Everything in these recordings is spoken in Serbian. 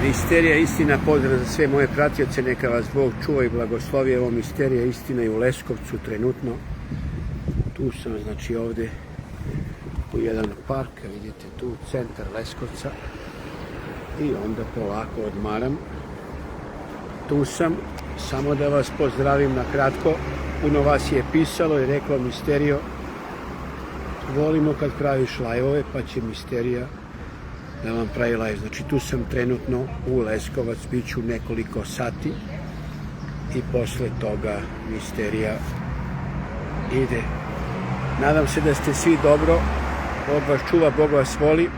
Misterija istina, pozdrav za sve moje pratioce, neka vas Bog čuva i blagoslovi. Evo Misterija istina i u Leskovcu trenutno. Tu sam, znači ovdje u jedan park, vidite tu centar Leskovca i onda polako odmaram. Tu sam, samo da vas pozdravim na kratko. Puno vas je pisalo i reklo Misterijo, volimo kad praviš live-ove, pa će Misterija da vam pravi live. Znači tu sam trenutno u Leskovac, bit ću nekoliko sati i posle toga Misterija ide. Nadam se da ste svi dobro, Bog vas čuva, Bog vas voli.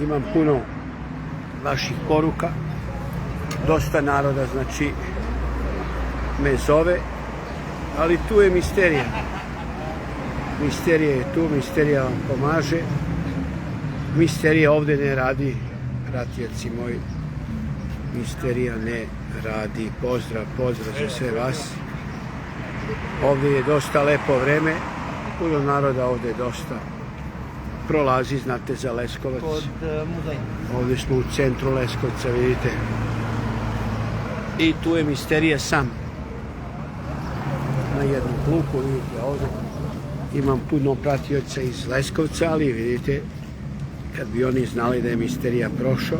Imam puno vaših poruka, dosta naroda, znači me zove, ali tu je Misterija. Misterija je tu, Misterija vam pomaže. Misterija ovdje ne radi, pratioci moji, Misterija ne radi. Pozdrav za sve vas. Ovdje je dosta lepo vreme, puno naroda ovdje dosta prolazi, znate za Leskovac. Ovdje smo u centru Leskovca, vidite. I tu je Misterija sam. Na jednom kluku, vidite ovdje. Imam puno pratioca iz Leskovca, ali vidite, kad bi oni znali da je Misterija prošao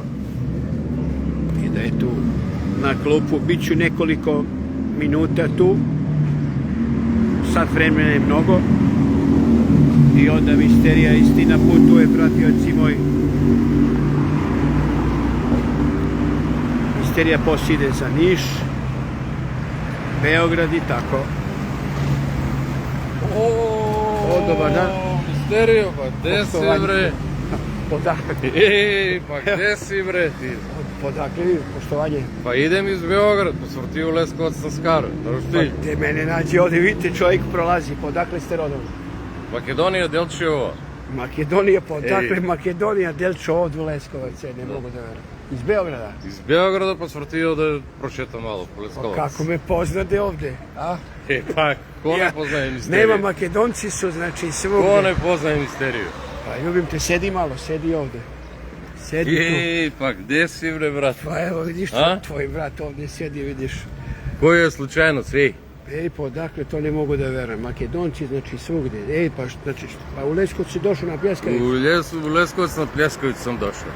i da je tu na klupu, bit ću nekoliko minuta tu, sad vremena je mnogo i onda Misterija istina putuje, pratioci moji. Misterija poslije ide za Niš, Beograd i tako. Dobar dan. Misterijo, pa gde si bre? Odakle? Pa gde si bre ti? Odakle vi, poštovanje? Pa idem iz Beograd, posvrti u Leskovac na Skaru. Pa gde mene nađe ovdje, vidite čovjek prolazi, pa odakle ste rodom? Makedonija, Delčevo. Makedonija, pa odakle Makedonija, Delčevo ovdje u Leskovac, ne mogu da verujem. Iz Beograda? Iz Beograda posvrtio da prošetam malo po Leskovac. Pa kako me poznate ovdje, a? Pa ko ne poznaje Misteriju? Nema, Makedonci su, znači svugdje. Ko ne poznaje Misteriju? Pa ljubim te, sedi malo, sedi ovdje. Sedi tu. Pa gde si bre brat? Pa evo vidiš, tvoj brat ovdje sedi, vidiš. Ko je slučajno svi? Pa odakle, to ne mogu da verujem. Makedonci, znači svugdje. Pa znači, pa u Leskovcu si došao na Pljeskavicu? U Leskovac na Pljeskavicu sam došao.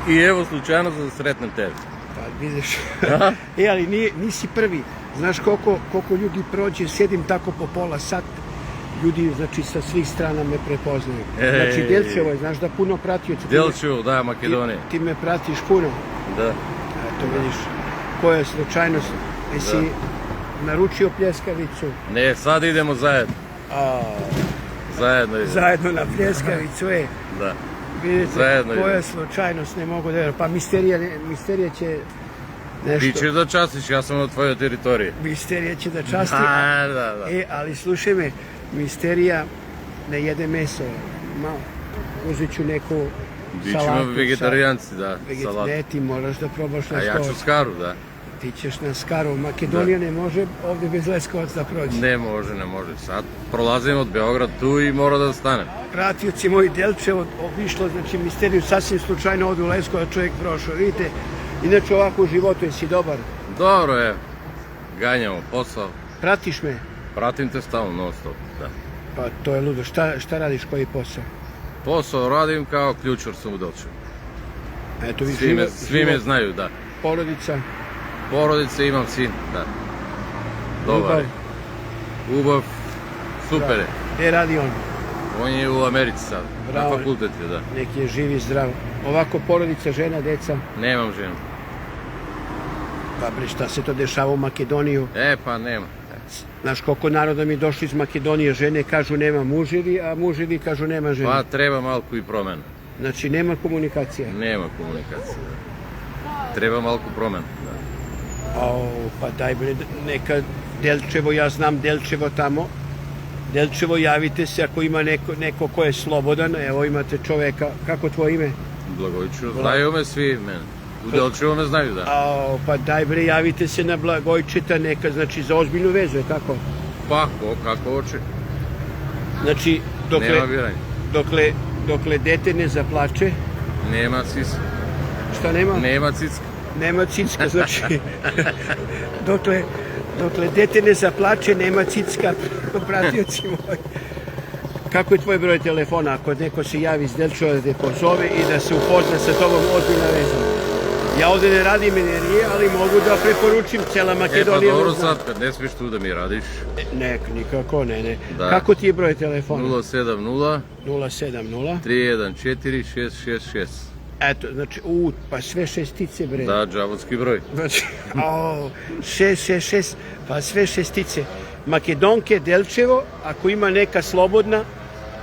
I evo slučajno da sretnem tebe. Pa vidiš. Ali nisi prvi. Znaš koliko ljudi prođe, sjedim tako po pola sat, ljudi znači sa svih strana me prepoznaju. Znači Delčevo je, znaš da puno pratioca. Delčevo, da, Makedonija. Ti me pratiš puno. Da. Eto vidiš, koja je slučajnost. Jesi naručio Pljeskavicu? Ne, sad idemo zajedno. Zajedno idemo. Zajedno na Pljeskavicu, Da. Vidite, koja slučajnost, ne mogu da verujem. Pa Misterija će nešto... Ti ćeš da častiš, ja sam na tvojoj teritoriji. Misterija će da časti. Da. Ali slušaj me, Misterija ne jede meso. Uzet ću neku salatu. Bićemo vegetarijanci, da, salatu. Ne, ti moraš da probaš Leskovac. A ja ću Skaru, da. Ti ćeš na Skaru. Makedonija ne može ovdje bez Leskovac da prođe. Ne može. Sad prolazim od Beograd tu i mora da stanem. Pratioci moji, Delčevo obišlo, znači Misteriju sasvim slučajno ovdje u Leskovac čovjek prošao, vidite. Inače ovako u životu, jesi dobar? Dobro, evo. Ganjamo posao. Pratiš me? Pratim te stalno, non stop, da. Pa to je ludo. Šta radiš, koji posao? Posao radim kao ključar sam u Delčevu. Eto, svi me znaju, da. Porodica? Porodice, imam sin, da. Dobar je. Ljubav, super je. Gdje radi on? On je u Americi sad, na fakultetu, da. Neki je živ i zdrav. Ovako porodica, žena, deca? Nemam ženu. Pa bre, šta se to dešava u Makedoniju? Pa nema. Znaš koliko naroda mi došli iz Makedonije, žene kažu nema muževi, a muževi kažu nema žene. Pa treba malko i promena. Znači nema komunikacija? Nema komunikacije, da. Treba malko promena, da. Pa daj bre, neka Delčevo, ja znam Delčevo tamo. Delčevo, javite se ako ima neko ko je slobodan, evo imate čoveka, kako tvoje ime? Blagojču, znaju me svi mene. U Delčevo me znaju, da. Pa daj bre, javite se na Blagojčeta neka, znači za ozbiljnu vezu, je kako? Pa, kako hoće. Znači, nema biranja. dokle dete ne zaplače, nema sisa. Šta nema? Nema cicka. Nema cicka, znači, dokle dete ne zaplače, nema cicka, pratioci moji. Kako je tvoj broj telefona, ako neko se javi iz Delčeva da te pozove i da se upozna sa tobom, ozbiljna veza? Ja ovdje ne radim energije, ali mogu da preporučim, cijela Makedonija. Pa dobro sad, kad ne smiješ tu da mi radiš. Nikako, ne. Da. Kako ti je broj telefona? 070 070 314 666. Eto, znači, pa sve šestice, bre. Da, džavolski broj. Znači, 666, pa sve šestice. Makedonke, Delčevo, ako ima neka slobodna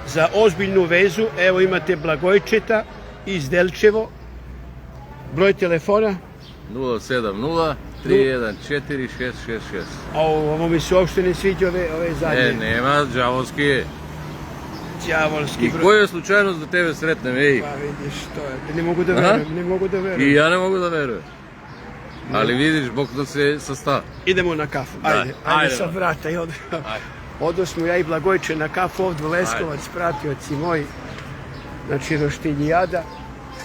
za ozbiljnu vezu, evo imate Blagojčeta iz Delčevo. Broj telefona? 070 314 666. Ovo mi se uopšte ne sviđa ove zadnje. Nema, džavolski je. Djavolski I broj. koja je slučajnost da tebe sretnem, ej? Pa vidiš, to je, ne mogu da verujem, I ja ne mogu da verujem. Ali vidiš, Bog da se sasta. Idemo na kafu, ajde sa vrata. Odo smo ja i Blagojče na kafu ovdje u Leskovac, pratioci moji. Znači, Roštiljijada.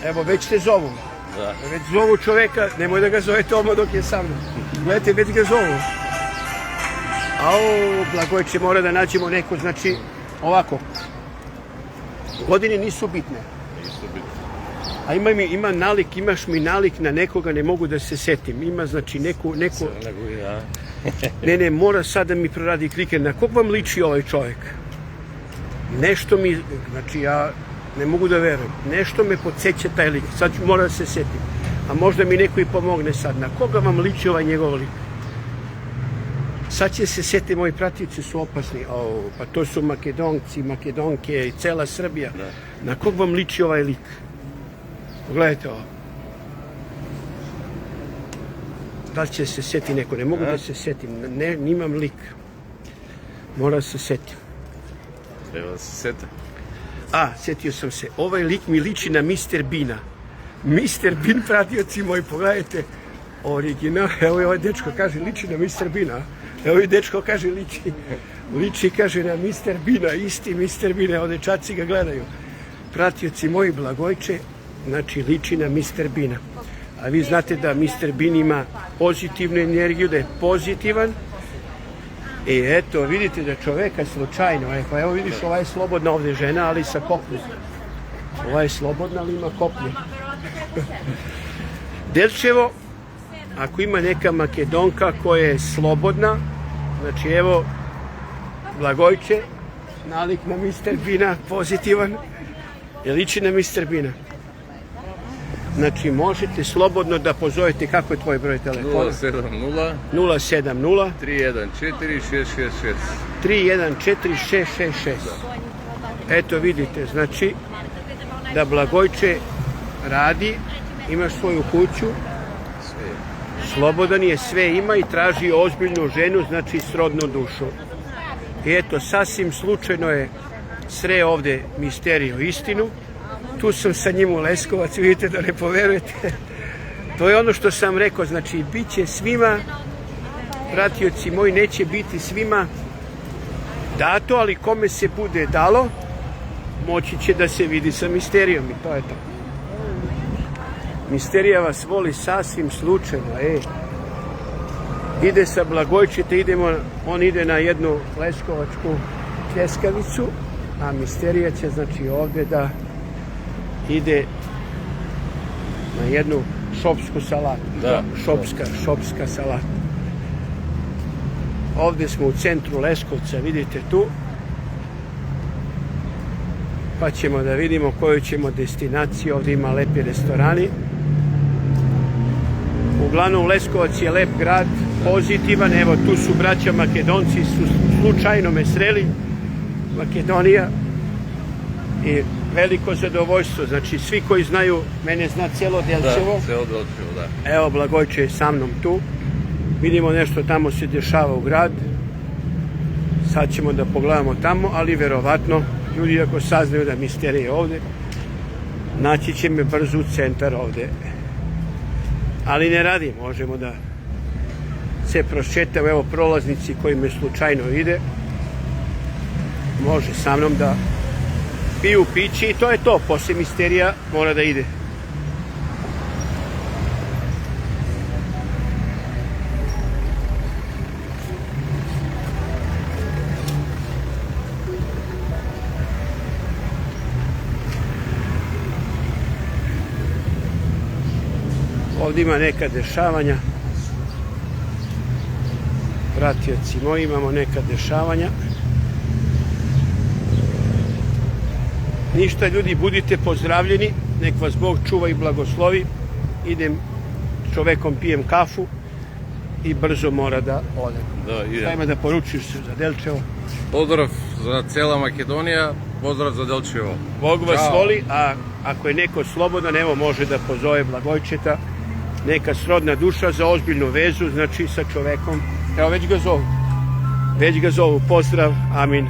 Evo, već te zovu. Da. Već zovu čoveka, nemoj da ga zovete odmah dok je sa mnom. Gledajte, već ga zovu. Blagojče, mora da nađemo neko, znači, ovako. Godine nisu bitne. A ima nalik, imaš mi nalik na nekoga, ne mogu da se setim. Ima, znači, neko... Ne, mora sad da mi proradi kliker. Na kog vam liči ovaj čovjek? Nešto mi, znači, ja ne mogu da verujem. Nešto me podsjeća taj lik. Sad mora da se setim. A možda mi neko i pomogne sad. Na koga vam liči ovaj njegov lik? Sad će se setiti, moji pratioci su opasni. Pa to su Makedonci, Makedonke i cela Srbija. Na kog vam liči ovaj lik? Pogledajte ovo. Da li će se seti neko? Ne mogu da se setim. Nimam lik. Mora se setim. Treba da se seta. Setio sam se. Ovaj lik mi liči na Mr. Beana. Mr. Bean, pratioci moji, pogledajte. Original. Evo je ovaj dečko kaže, liči na Mr. Beana. Evo je dečko kaže, liči kaže na Mr. Beana. Isti Mr. Bean. Evo dečaci ga gledaju. Pratioci moji, Blagojče, znači liči na Mr. Beana. A vi znate da Mr. Bean ima pozitivnu energiju, da je pozitivan. I eto, vidite da čoveka slučajno, pa evo vidiš, ova je slobodna ovdje žena, ali sa kopljem. Ova je slobodna, ali ima koplje. Delčevo, ako ima neka Makedonka koja je slobodna, znači evo, Blagojče, nalik na Mr. Beana, pozitivan, je liči na Mr. Beana. Znači, možete slobodno da pozovete, kako je tvoj broj telefona? 070 070 314 666. 314 666. Eto vidite, znači da Blagojče radi, ima svoju kuću, slobodan je, sve ima i traži ozbiljnu ženu, znači srodnu dušu. I eto, sasvim slučajno je sreo ovde misteriju istinu. Tu sam sa njim u Leskovac, vidite da ne poverujete. To je ono što sam rekao, znači bit će svima, pratioci moji, neće biti svima dato, ali kome se bude dalo, moći će da se vidi sa misterijom i to je to. Misterija vas voli sasvim slučajno, Ide sa Blagojčete, on ide na jednu leskovačku pljeskavicu, a misterija će, znači, ovdje da ide na jednu šopsku salatu. Šopska salata. Ovdje smo u centru Leskovca, vidite tu. Pa ćemo da vidimo koju ćemo destinaciju. Ovdje ima lepi restorani. Uglavnom, Leskovac je lep grad, pozitivan. Evo, tu su braća Makedonci, slučajno me sreli. Makedonija. I veliko zadovoljstvo, znači svi koji znaju, mene zna cijelo Delčevo. Da, cijelo Delčevo, da. Evo, Blagojče je sa mnom tu. Vidimo nešto tamo se dešava u grad. Sad ćemo da pogledamo tamo, ali verovatno ljudi ako saznaju da misterija je ovdje, naći će me brzo u centar ovdje. Ali ne radi, možemo da se prošetamo, evo prolaznici koji me slučajno ide, može sa mnom da piju piće i to je to, poslije misterija mora da ide. Ovdje ima neka dešavanja. Pratioci moji, imamo neka dešavanja. Ništa ljudi, budite pozdravljeni. Nek vas Bog čuva i blagoslovi. Idem čovekom, pijem kafu i brzo mora da odem. Da, idem. Šta ima da poručiš se za Delčevo? Pozdrav za cijela Makedonija, pozdrav za Delčevo. Bog vas Ćao. voli, a ako je neko slobodan, evo može da pozove Blagojčeta, neka srodna duša za ozbiljnu vezu, znači sa čovekom. Evo već ga zovu. Pozdrav, amin.